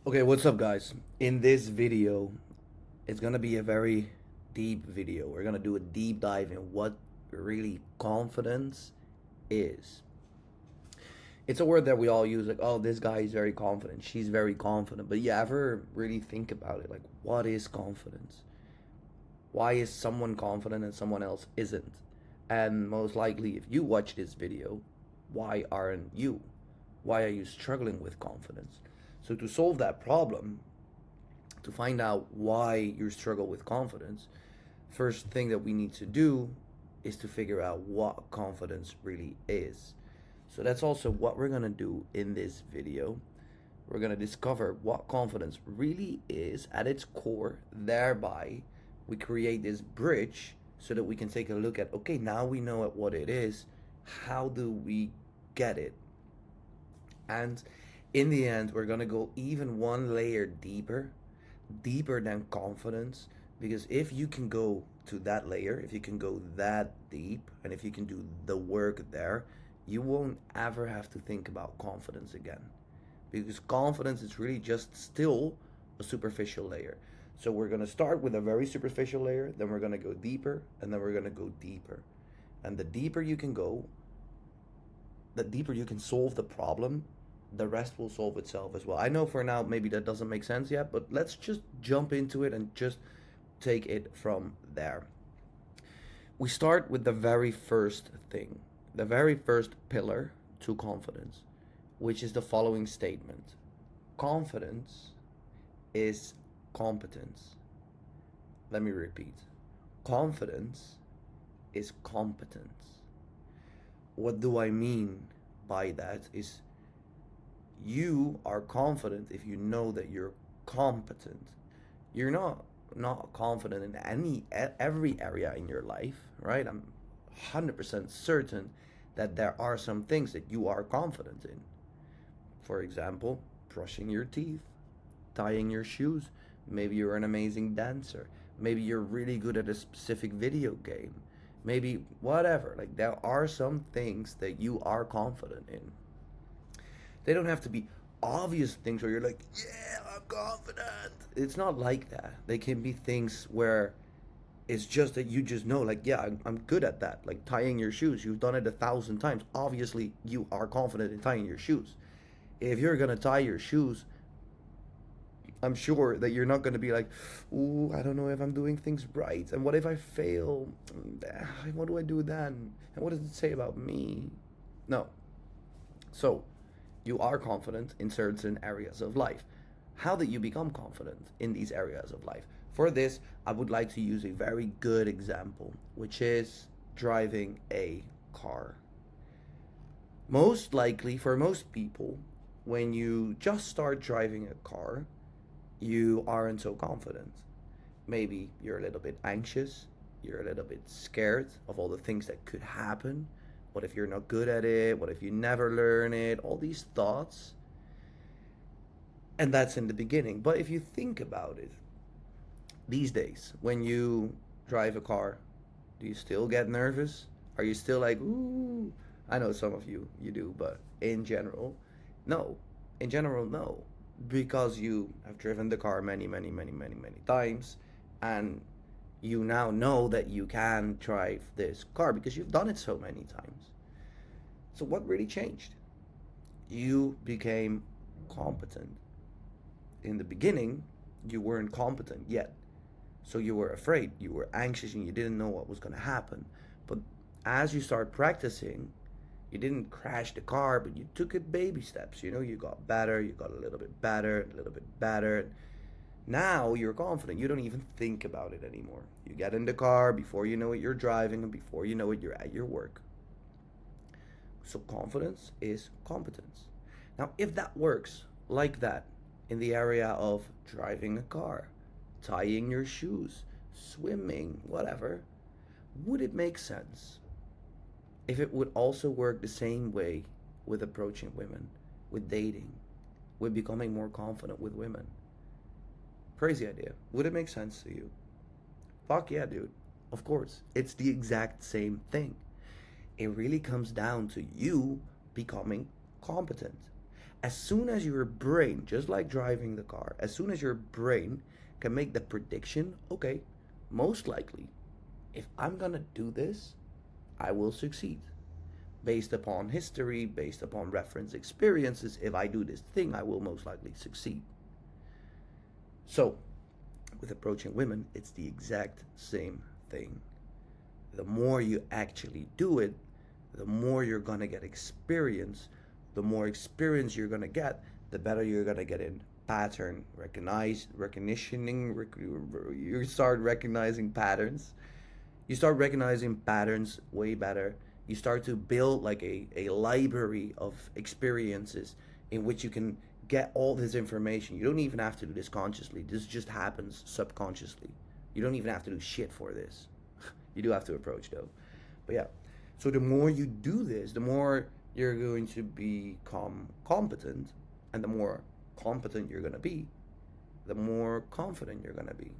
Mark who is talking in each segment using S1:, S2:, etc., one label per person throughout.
S1: Okay, what's up, guys? In this video, it's gonna be a very deep video. We're gonna do a deep dive in what really confidence is. It's a word that we all use, like, oh, this guy is very confident, she's very confident. But you ever really think about it? Like, what is confidence? Why is someone confident and someone else isn't? And most likely, if you watch this video, why aren't you? Why are you struggling with confidence? So, to solve that problem, to find out why you struggle with confidence, first thing that we need to do is to figure out what confidence really is. So that's also what we're going to do in this video. We're going to discover what confidence really is at its core. Thereby, we create this bridge so that we can take a look at, okay, now we know what it is. How do we get it? And in the end, we're going to go even one layer deeper than confidence, because if you can go to that layer, if you can go that deep, and if you can do the work there, you won't ever have to think about confidence again, because confidence is really just still a superficial layer. So we're going to start with a very superficial layer, then we're going to go deeper, and then we're going to go deeper. And the deeper you can go, the deeper you can solve the problem, the rest will solve itself as well. I know for now maybe that doesn't make sense yet, but let's just jump into it and just take it from there. We start with the very first thing, the very first pillar to confidence, which is the following statement: confidence is competence. Let me repeat: confidence is competence. What do I mean by that is, you are confident if you know that you're competent. You're not confident in every area in your life, right? I'm 100% certain that there are some things that you are confident in. For example, brushing your teeth, tying your shoes. Maybe you're an amazing dancer. Maybe you're really good at a specific video game. Maybe whatever. Like, there are some things that you are confident in. They don't have to be obvious things where you're like, yeah, I'm confident. It's not like that. They can be things where it's just that you just know, like, yeah, I'm good at that. Like tying your shoes. You've done it 1,000 times. Obviously, you are confident in tying your shoes. If you're going to tie your shoes, I'm sure that you're not going to be like, ooh, I don't know if I'm doing things right. And what if I fail? What do I do then? And what does it say about me? No. So, you are confident in certain areas of life. How did you become confident in these areas of life? For this, I would like to use a very good example, which is driving a car. Most likely, for most people, when you just start driving a car, you aren't so confident. Maybe you're a little bit anxious, you're a little bit scared of all the things that could happen. What if you're not good at it? What if you never learn it? All these thoughts. And that's in the beginning. But if you think about it, these days, when you drive a car, do you still get nervous? Are you still like, ooh? I know some of you do, but in general, no. In general, no. Because you have driven the car many times, and you now know that you can drive this car because you've done it so many times. So, what really changed? You became competent. In the beginning, you weren't competent yet. So you were afraid, you were anxious, and you didn't know what was going to happen. But as you start practicing, you didn't crash the car, but you took it baby steps. You got better, you got a little bit better, a little bit better. Now you're confident. You don't even think about it anymore. You get in the car, before you know it, you're driving, and before you know it, you're at your work. So confidence is competence. Now, if that works like that in the area of driving a car, tying your shoes, swimming, whatever, would it make sense if it would also work the same way with approaching women, with dating, with becoming more confident with women? Crazy idea. Would it make sense to you? Fuck yeah, dude. Of course. It's the exact same thing. It really comes down to you becoming competent. As soon as your brain, just like driving the car, as soon as your brain can make the prediction, okay, most likely, if I'm gonna do this, I will succeed. Based upon history, based upon reference experiences, if I do this thing, I will most likely succeed. So, with approaching women, it's the exact same thing. The more you actually do it, the more you're gonna get experience. The more experience you're gonna get, the better you're gonna get in pattern recognitioning. You start recognizing patterns. You start recognizing patterns way better. You start to build like a library of experiences in which you can get all this information. You don't even have to do this consciously. This just happens subconsciously. You don't even have to do shit for this. You do have to approach though. But yeah. So the more you do this, the more you're going to become competent, and the more competent you're going to be, the more confident you're going to be.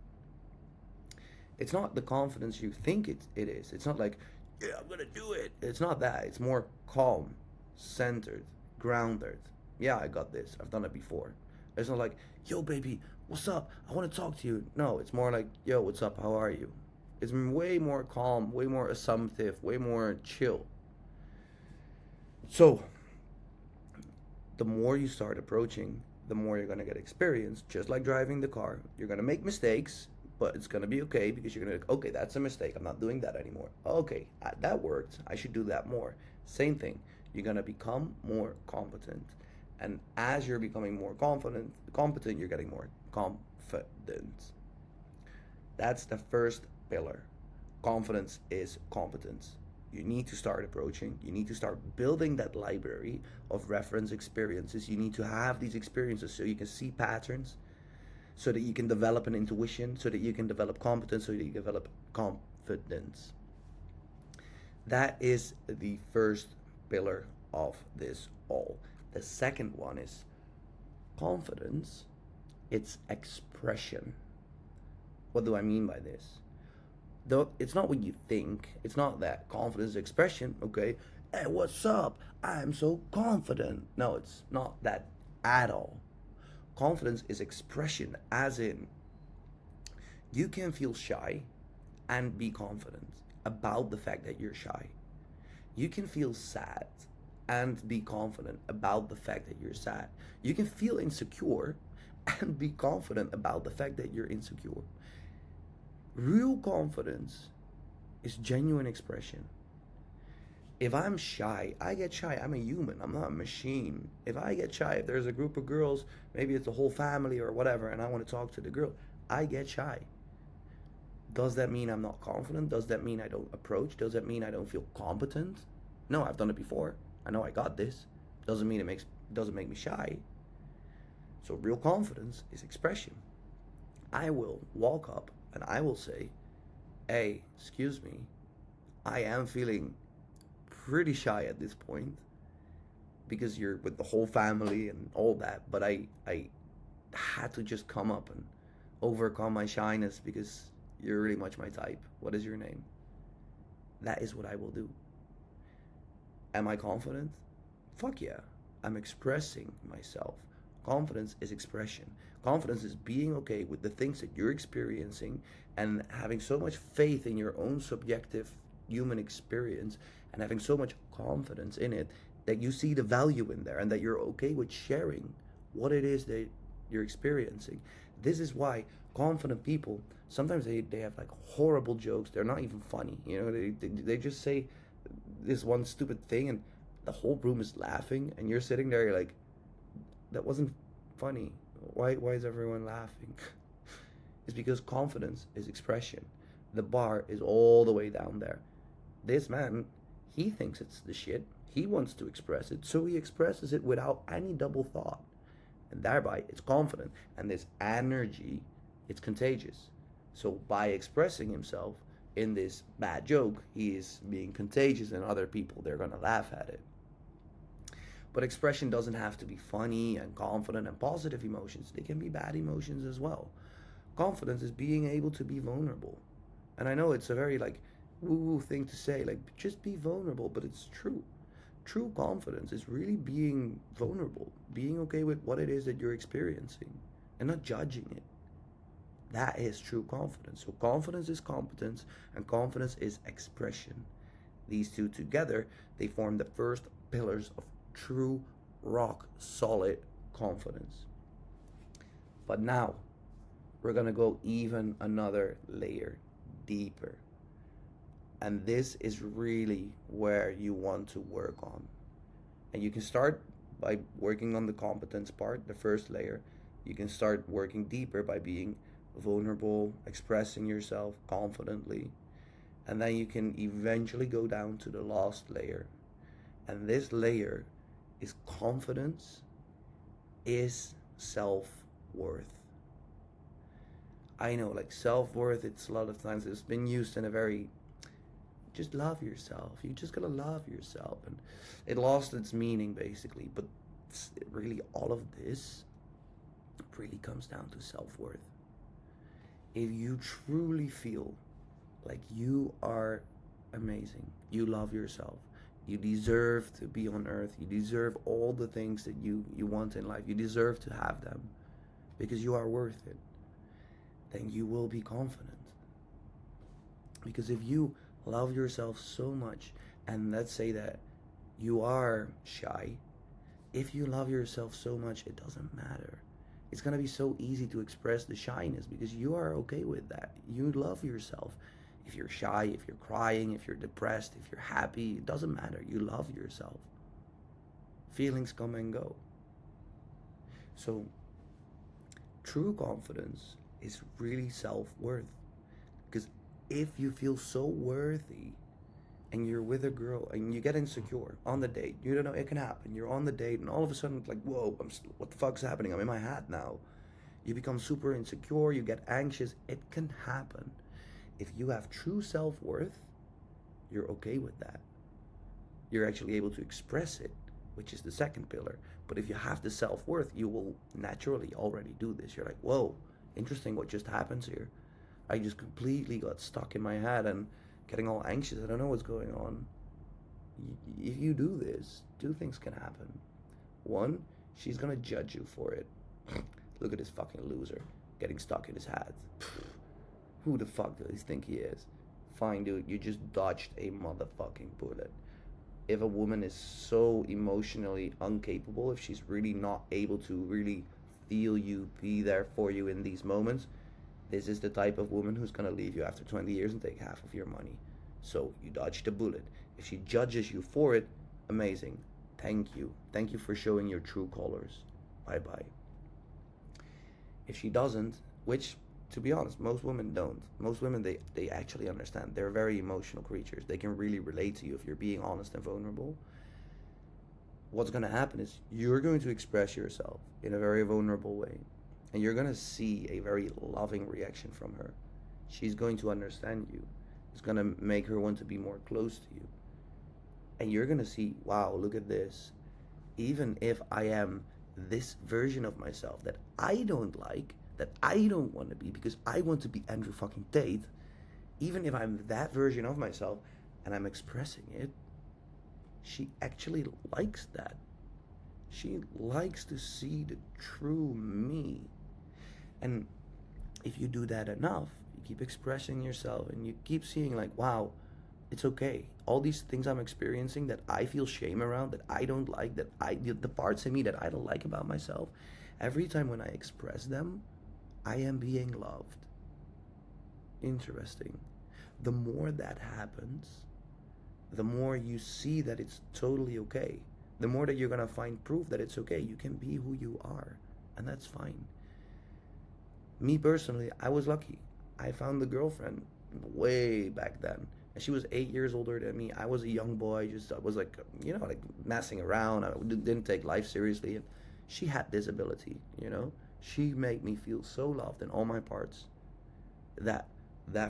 S1: It's not the confidence you think it is. It's not like, yeah, I'm going to do it. It's not that. It's more calm, centered, grounded. Yeah, I got this. I've done it before. It's not like, yo, baby, what's up? I want to talk to you. No, it's more like, yo, what's up? How are you? It's way more calm, way more assumptive, way more chill. So, the more you start approaching, the more you're going to get experience. Just like driving the car. You're going to make mistakes, but it's going to be okay because you're going to, okay, that's a mistake. I'm not doing that anymore. Okay, that worked. I should do that more. Same thing. You're going to become more competent. And as you're becoming more competent, you're getting more confident. That's the first pillar. Confidence is competence. You need to start approaching. You need to start building that library of reference experiences. You need to have these experiences so you can see patterns, so that you can develop an intuition, so that you can develop competence, so that you can develop confidence. That is the first pillar of this all. The second one is confidence. It's expression. What do I mean by this? Though it's not what you think. It's not that confidence expression, okay? Hey, what's up? I'm so confident. No, it's not that at all. Confidence is expression, as in, you can feel shy and be confident about the fact that you're shy. You can feel sad and be confident about the fact that you're sad. You can feel insecure and be confident about the fact that you're insecure. Real confidence is genuine expression. If I'm shy, I get shy. I'm a human. I'm not a machine. If I get shy, if there's a group of girls, maybe it's the whole family or whatever, and I want to talk to the girl, I get shy. Does that mean I'm not confident? Does that mean I don't approach? Does that mean I don't feel competent? No, I've done it before. I know I got this. Doesn't mean doesn't make me shy. So real confidence is expression. I will walk up and I will say, hey, excuse me, I am feeling pretty shy at this point because you're with the whole family and all that, but I had to just come up and overcome my shyness because you're really much my type. What is your name? That is what I will do. Am I confident? Fuck yeah. I'm expressing myself. Confidence is expression. Confidence is being okay with the things that you're experiencing and having so much faith in your own subjective human experience and having so much confidence in it that you see the value in there and that you're okay with sharing what it is that you're experiencing. This is why confident people, sometimes they have like horrible jokes. They're not even funny. You know, they just say this one stupid thing and the whole room is laughing and you're sitting there, you're like, that wasn't funny. Why is everyone laughing? It's because confidence is expression. The bar is all the way down there. This man, he thinks it's the shit. He wants to express it, so he expresses it without any double thought. And thereby, it's confident. And this energy, it's contagious. So by expressing himself in this bad joke, he is being contagious, and other people, they're going to laugh at it. But expression doesn't have to be funny and confident and positive emotions. They can be bad emotions as well. Confidence is being able to be vulnerable. And I know it's a very like woo-woo thing to say, like just be vulnerable, but it's true. True confidence is really being vulnerable, being okay with what it is that you're experiencing and not judging it. That is true confidence. So confidence is competence and confidence is expression. These two together, they form the first pillars of true rock solid confidence. But now we're going to go even another layer deeper. And this is really where you want to work on. And you can start by working on the competence part, the first layer. You can start working deeper by being vulnerable, expressing yourself confidently. And then you can eventually go down to the last layer. And this layer is confidence is self-worth. I know, like, self-worth, it's a lot of times it's been used in a very, just love yourself. You just gotta love yourself. And it lost its meaning basically. But really, all of this really comes down to self-worth. If you truly feel like you are amazing, you love yourself, you deserve to be on earth, you deserve all the things that you want in life, you deserve to have them because you are worth it, then you will be confident. Because if you love yourself so much, and let's say that you are shy, if you love yourself so much, it doesn't matter. It's gonna be so easy to express the shyness because you are okay with that. You love yourself. If you're shy, if you're crying, if you're depressed, if you're happy, it doesn't matter. You love yourself. Feelings come and go. So true confidence is really self-worth. Because if you feel so worthy and you're with a girl and you get insecure on the date, you don't know, it can happen. You're on the date and all of a sudden it's like, whoa, what the fuck's happening? I'm in my hat now. You become super insecure, you get anxious. It can happen. If you have true self-worth, you're okay with that. You're actually able to express it, which is the second pillar. But if you have the self-worth, you will naturally already do this. You're like, whoa, interesting what just happens here. I just completely got stuck in my head and getting all anxious. I don't know what's going on. If you do this, two things can happen. One, she's gonna judge you for it. Look at this fucking loser getting stuck in his hat. Who the fuck does he think he is? Fine, dude, you just dodged a motherfucking bullet. If a woman is so emotionally incapable, if she's really not able to really feel you, be there for you in these moments, this is the type of woman who's gonna leave you after 20 years and take half of your money. So you dodged a bullet. If she judges you for it, amazing. Thank you. Thank you for showing your true colors. Bye-bye. If she doesn't, which, to be honest, most women don't. Most women, they actually understand. They're very emotional creatures. They can really relate to you if you're being honest and vulnerable. What's going to happen is you're going to express yourself in a very vulnerable way. And you're going to see a very loving reaction from her. She's going to understand you. It's going to make her want to be more close to you. And you're going to see, wow, look at this. Even if I am this version of myself that I don't like, that I don't want to be because I want to be Andrew fucking Tate, even if I'm that version of myself and I'm expressing it, she actually likes that. She likes to see the true me. And if you do that enough, you keep expressing yourself and you keep seeing like, wow, it's okay. All these things I'm experiencing that I feel shame around, that I don't like, the parts in me that I don't like about myself, every time when I express them, I am being loved. Interesting. The more that happens, the more you see that it's totally okay. The more that you're gonna find proof that it's okay. You can be who you are, and that's fine. Me personally, I was lucky. I found the girlfriend way back then. And she was 8 years older than me. I was a young boy, I was like, like messing around. I didn't take life seriously. And she had this ability, She made me feel so loved in all my parts that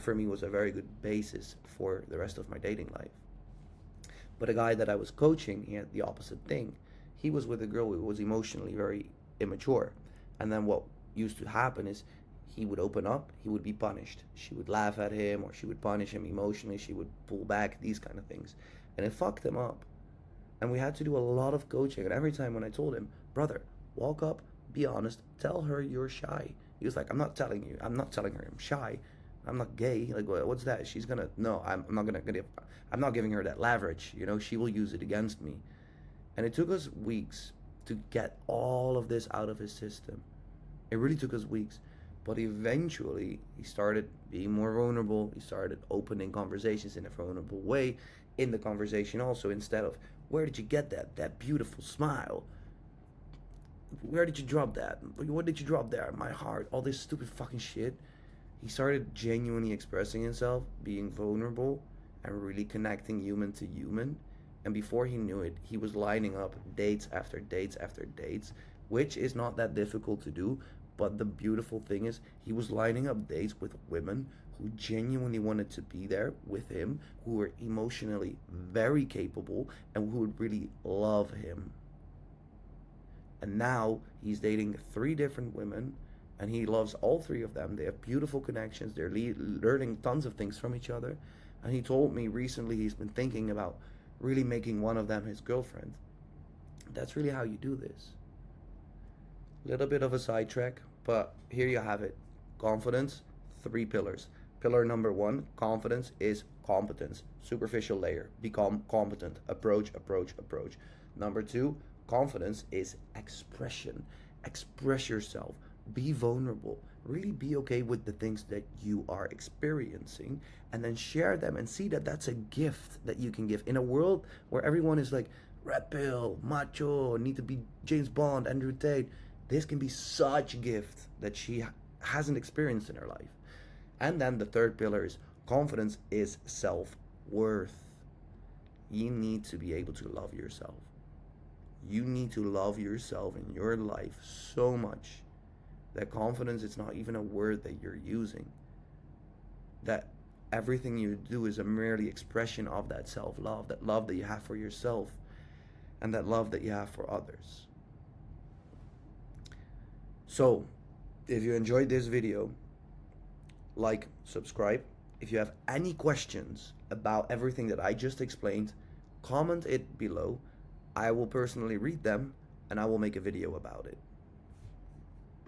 S1: for me was a very good basis for the rest of my dating life. But a guy that I was coaching, he had the opposite thing. He was with a girl who was emotionally very immature. And then what used to happen is he would open up, he would be punished. She would laugh at him or she would punish him emotionally, she would pull back, these kind of things. And it fucked him up. And we had to do a lot of coaching. And every time when I told him, brother, walk up, be honest, tell her you're shy. He was like, I'm not telling you. I'm not telling her I'm shy. I'm not gay. Like, what's that? She's gonna, no, I'm not gonna give, I'm not giving her that leverage. You know, she will use it against me. And it took us weeks to get all of this out of his system. It really took us weeks. But eventually, he started being more vulnerable. He started opening conversations in a vulnerable way. In the conversation also, instead of, where did you get that beautiful smile? Where did you drop that? What did you drop there? My heart. All this stupid fucking shit. He started genuinely expressing himself, being vulnerable, and really connecting human to human. And before he knew it, he was lining up dates after dates after dates, which is not that difficult to do. But the beautiful thing is, he was lining up dates with women who genuinely wanted to be there with him, who were emotionally very capable, and who would really love him. And now he's dating 3 different women, and he loves all 3 of them. They have beautiful connections. They're learning tons of things from each other. And he told me recently he's been thinking about really making one of them his girlfriend. That's really how you do this. Little bit of a sidetrack, but here you have it. Confidence, 3 pillars. Pillar number 1, confidence, is competence. Superficial layer, become competent. Approach, approach, approach. Number 2, confidence is expression. Express yourself. Be vulnerable. Really be okay with the things that you are experiencing, and then share them and see that that's a gift that you can give. In a world where everyone is like, red pill, macho, need to be James Bond, Andrew Tate, this can be such a gift that she hasn't experienced in her life. And then the 3rd pillar is confidence is self-worth. You need to be able to love yourself. You need to love yourself in your life so much that confidence is not even a word that you're using. That everything you do is a merely expression of that self-love, that love that you have for yourself, and that love that you have for others. So, if you enjoyed this video, like, subscribe. If you have any questions about everything that I just explained, comment it below. I will personally read them, and I will make a video about it.